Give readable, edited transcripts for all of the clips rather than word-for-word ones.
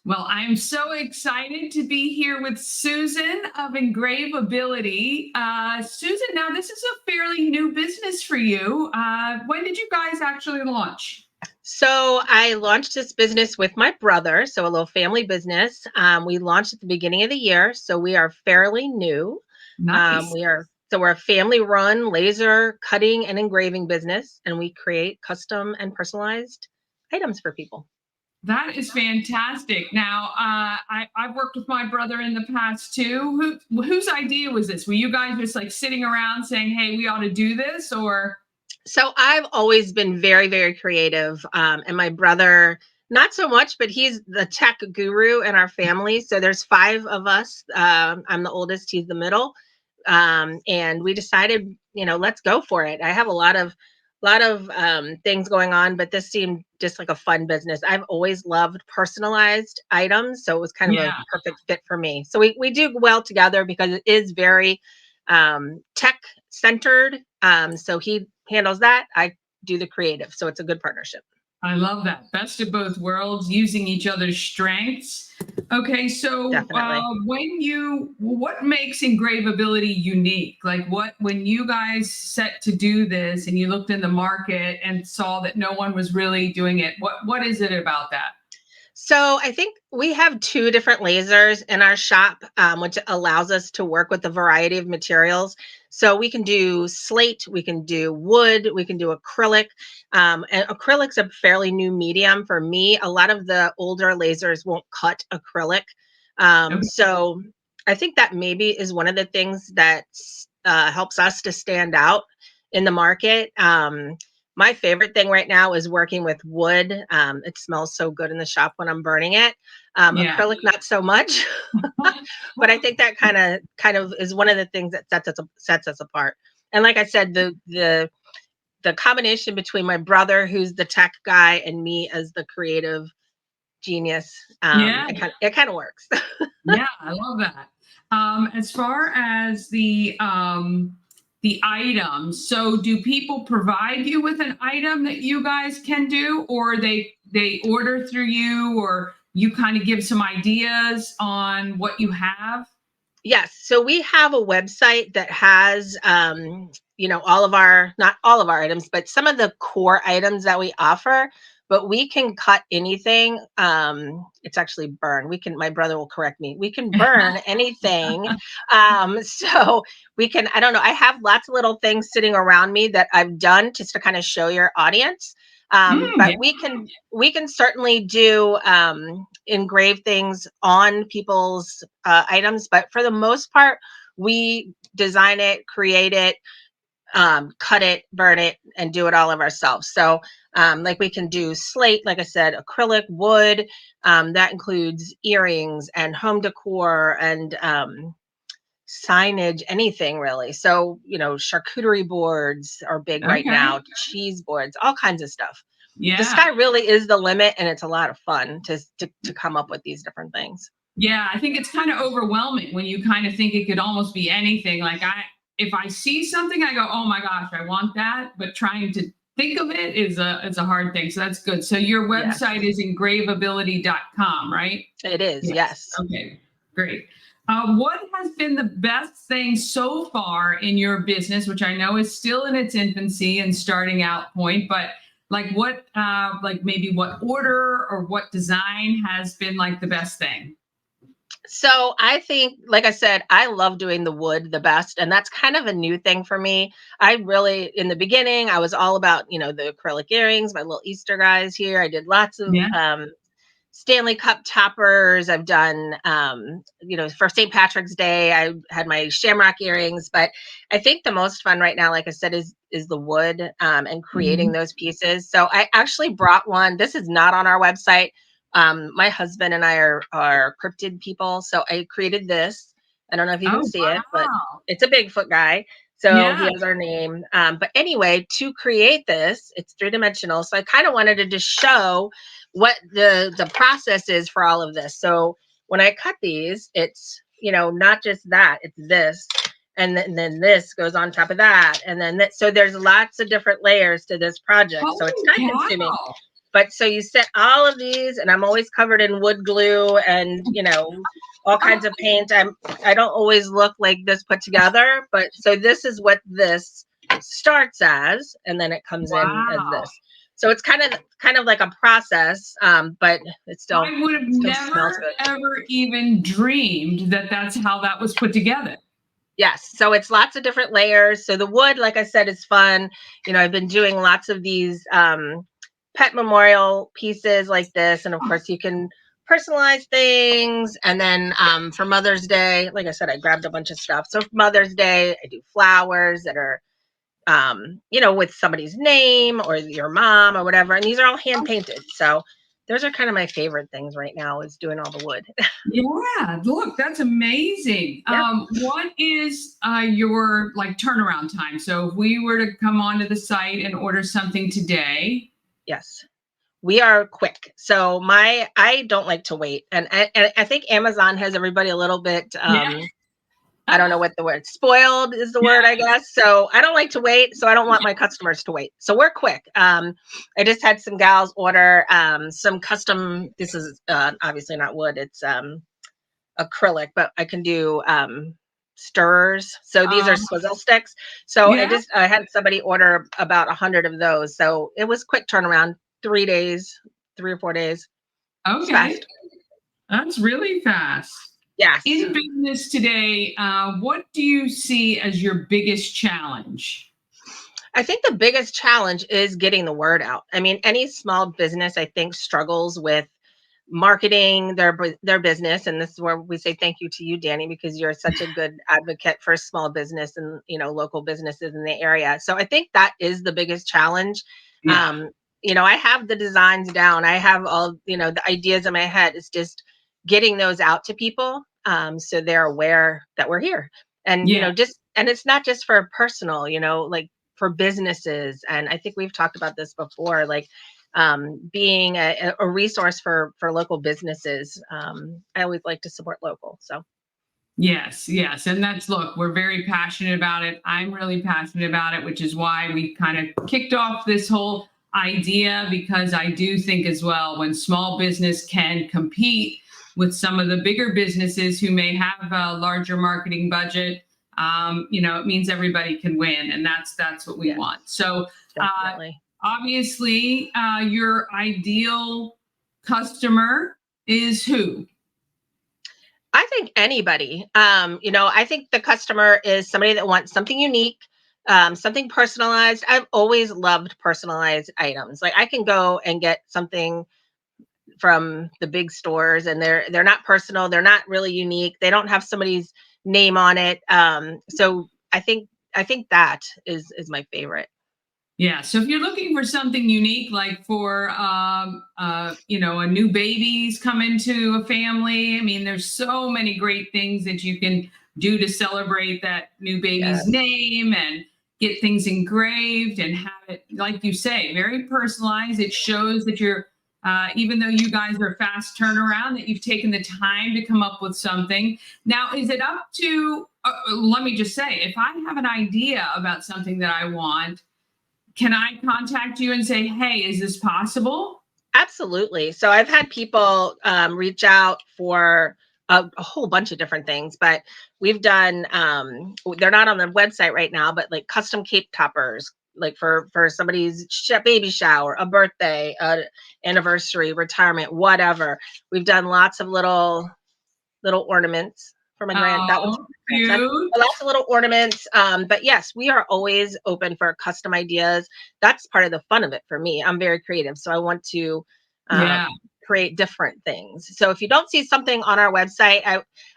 Well, I'm so excited to be here with Susan of Engravability. Susan, now this is a fairly new business for you. When did you guys actually launch? So I launched this business with my brother, so a little family business. We launched at the beginning of the year, so we are fairly new. Nice. We're a family-run laser cutting and engraving business, and we create custom and personalized items for people. That is fantastic. Now, I've worked with my brother in the past too. Whose idea was this? Were you guys just like sitting around saying, "Hey, we ought to do this," or? So I've always been very, very creative, and my brother not so much, but he's the tech guru in our family. So there's five of us. I'm the oldest; he's the middle, and we decided, let's go for it. I have a lot of things going on, but this seemed just like a fun business. I've always loved personalized items, so it was kind of a Yeah. perfect fit for me. So we do well together because it is very tech centered. So he handles that. I do the creative. So it's a good partnership. I love that. Best of both worlds, using each other's strengths. Okay, so Definitely. what makes engravability unique? Like when you guys set to do this and you looked in the market and saw that no one was really doing it, what is it about that? So I think we have two different lasers in our shop, which allows us to work with a variety of materials. So we can do slate, we can do wood, we can do acrylic. And acrylic's a fairly new medium for me. A lot of the older lasers won't cut acrylic. Okay. So I think that maybe is one of the things that helps us to stand out in the market. My favorite thing right now is working with wood. It smells so good in the shop when I'm burning it. Yeah. Acrylic, not so much, but I think that kind of is one of the things that sets us apart. And like I said, the combination between my brother, who's the tech guy, and me as the creative genius, Yeah. it kind of works. Yeah, I love that. As far as the items, so do people provide you with an item that you guys can do, or they order through you, or you kind of give some ideas on what you have? Yes. So we have a website that has, all of our, not all of our items, but some of the core items that we offer. But we can cut anything. It's actually burn. My brother will correct me. We can burn anything. So we can, I don't know, I have lots of little things sitting around me that I've done just to kind of show your audience. Yeah. But we can certainly do engrave things on people's items, but for the most part, we design it, create it, cut it, burn it, and do it all of ourselves. So, like we can do slate, like I said, acrylic, wood. That includes earrings and home decor and signage, anything really. So, charcuterie boards are big right Okay. now, cheese boards, all kinds of stuff. The Yeah. sky really is the limit, and it's a lot of fun to come up with these different things. Yeah, I think it's kind of overwhelming when you kind of think it could almost be anything. If I see something, I go, "Oh my gosh, I want that," but trying to think of it is a hard thing. So that's good. So your Yes, website is engravability.com, right? it is. Yes. Yes. Okay, great. What has been the best thing so far in your business, which I know is still in its infancy and starting out point, but like maybe what order or what design has been like the best thing? So I think, like I said, I love doing the wood the best, and that's kind of a new thing for me. I really, in the beginning, I was all about, the acrylic earrings, my little Easter guys here. I did lots of Yeah. Stanley Cup toppers. I've done, for St. Patrick's Day, I had my shamrock earrings. But I think the most fun right now, like I said, is the wood and creating Mhm. those pieces. So I actually brought one. This is not on our website. My husband and I are cryptid people, so I created this. I don't know if you can Oh, see it, but wow. it's a Bigfoot guy. So he Yeah. has our name. But anyway, to create this, it's 3 dimensional. So I kind of wanted to just show what the process is for all of this. So when I cut these, it's not just that, it's this, and then this goes on top of that, and then so there's lots of different layers to this project. So it's Holy time consuming. cow. But so you set all of these, and I'm always covered in wood glue and, all kinds of paint. I don't always look like this put together, but so this is what this starts as, and then it comes in as Wow. this. So it's kind of like a process, but it I would have still smells never, good. ever even dreamed that that's how that was put together. Yes, so it's lots of different layers. So the wood, like I said, is fun. I've been doing lots of these pet memorial pieces like this, and of course you can personalize things. And then for Mother's Day, like I said, I grabbed a bunch of stuff. So for Mother's Day, I do flowers that are with somebody's name or your mom or whatever. And these are all hand painted. So those are kind of my favorite things right now, is doing all the wood. Yeah, look, that's amazing. Yep. What is your like turnaround time? So if we were to come onto the site and order something today, Yes. We are quick. So I don't like to wait. And I think Amazon has everybody a little bit, yeah, I don't know what the word, spoiled is the word, I yeah, guess. So I don't like to wait. So I don't want my customers to wait. So we're quick. I just had some gals order some custom, this is obviously not wood, it's acrylic, but I can do stirrers. So these are um, swizzle sticks. So yeah. I had somebody order about 100 of those. So it was quick turnaround, 3 days, 3 or 4 days. It's Okay, fast. that's really fast. Yes. In business today, what do you see as your biggest challenge? I think the biggest challenge is getting the word out. I mean, any small business, I think, struggles with marketing their business, and this is where we say thank you to you, Danny, because you're such a good advocate for small business and local businesses in the area. So I think that is the biggest challenge. Yeah, um I have the designs down, I have all the ideas in my head. It's just getting those out to people, so they're aware that we're here. And yeah, just, and it's not just for personal, like for businesses. And I think we've talked about this before, like being a resource for local businesses. I always like to support local. So yes, yes. And that's, look, we're very passionate about it. I'm really passionate about it, which is why we kind of kicked off this whole idea, because I do think as well, when small business can compete with some of the bigger businesses who may have a larger marketing budget, it means everybody can win, and that's what we yes, want. So uh, definitely. obviously, your ideal customer is who? I think anybody. I think the customer is somebody that wants something unique, something personalized. I've always loved personalized items. Like I can go and get something from the big stores, and they're not personal, they're not really unique, they don't have somebody's name on it. So I think that is my favorite. Yeah. So if you're looking for something unique, like for a new baby's come into a family, I mean, there's so many great things that you can do to celebrate that new baby's Yes. name and get things engraved and have it, like you say, very personalized. It shows that you're, even though you guys are fast turnaround, that you've taken the time to come up with something. Now, is it up to, let me just say, if I have an idea about something that I want, can I contact you and say, hey, is this possible? Absolutely. So I've had people reach out for a whole bunch of different things, but we've done. They're not on the website right now, but like custom cape toppers, like for somebody's baby shower, a birthday, anniversary, retirement, whatever. We've done lots of little ornaments for my that one's for Oh, my grandson. cute. But lots of little ornaments. But yes, we are always open for custom ideas. That's part of the fun of it for me. I'm very creative, so I want to um, Yeah. create different things. So if you don't see something on our website,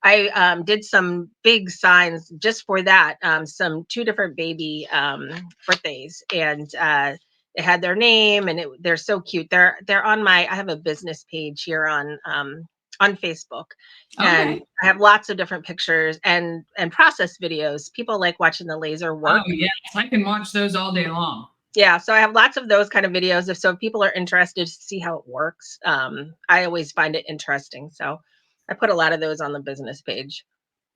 I did some big signs just for that. Some two different baby birthdays, and it had their name, and they're so cute. They're on my. I have a business page here on Facebook, and Okay. I have lots of different pictures and process videos. People like watching the laser Oh, work. yes. I can watch those all day long. Yeah, so I have lots of those kind of videos. If people are interested to see how it works, I always find it interesting. So I put a lot of those on the business page.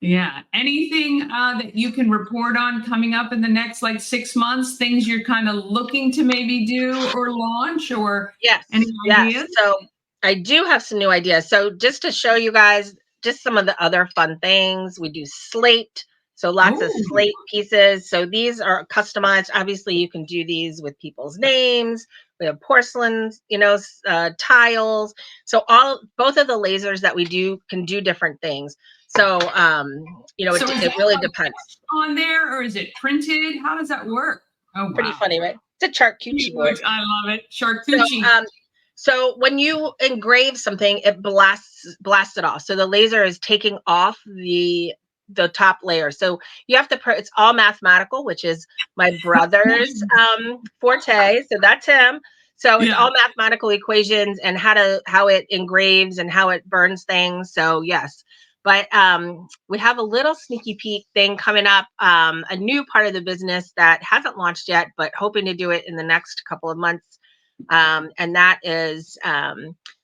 Yeah. Anything that you can report on coming up in the next like 6 months? Things you're kind of looking to maybe do or launch, or any Yes, yes. ideas? So I do have some new ideas. So just to show you guys just some of the other fun things, we do slate. So lots of Oh, slate pieces. So these are customized. Obviously, you can do these with people's names. We have porcelain, tiles. So both of the lasers that we do can do different things. So so is it that really like depends. on there, or is it printed? How does that work? Oh, Pretty wow. funny, right? It's a charcuterie board. Huge. I love it. So, Charcuterie. so when you engrave something, it blasts it off. So the laser is taking off the top layer. So you have to it's all mathematical, which is my brother's forte. So that's him. So it's Yeah. all mathematical equations and how it engraves and how it burns things. So yes. But we have a little sneaky peek thing coming up, a new part of the business that hasn't launched yet, but hoping to do it in the next couple of months, and that is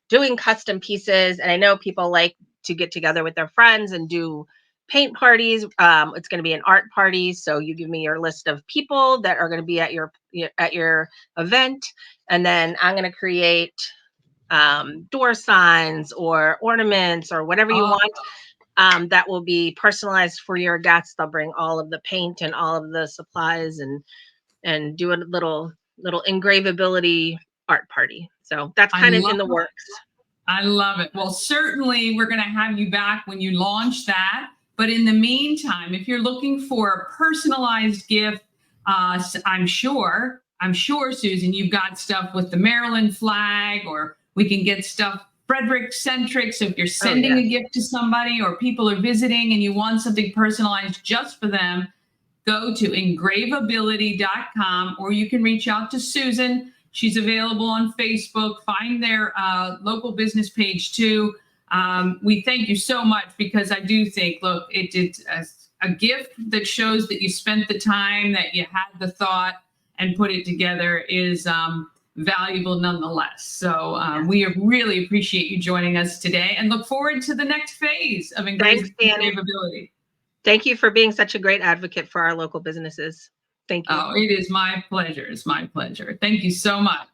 doing custom pieces. And I know people like to get together with their friends and do paint parties. It's going to be an art party, so you give me your list of people that are going to be at your event, and then I'm going to create door signs or ornaments or whatever you Oh, want, that will be personalized for your guests. They'll bring all of the paint and all of the supplies and do a little engravability art party. So that's I kind of love in the it. works. I love it. Well, certainly we're going to have you back when you launch that. But in the meantime, if you're looking for a personalized gift, I'm sure, Susan, you've got stuff with the Maryland flag, or we can get stuff Frederick centric. So if you're Oh sending yes. a gift to somebody, or people are visiting and you want something personalized just for them, go to engravability.com, or you can reach out to Susan. She's available on Facebook. Find their local business page too. We thank you so much, because I do think, look, it's a gift that shows that you spent the time, that you had the thought and put it together, is valuable nonetheless. So Yes. we really appreciate you joining us today, and look forward to the next phase of Thanks, Danny. engravability. Thank you for being such a great advocate for our local businesses. Thank you. Oh, it is my pleasure. It's my pleasure. Thank you so much.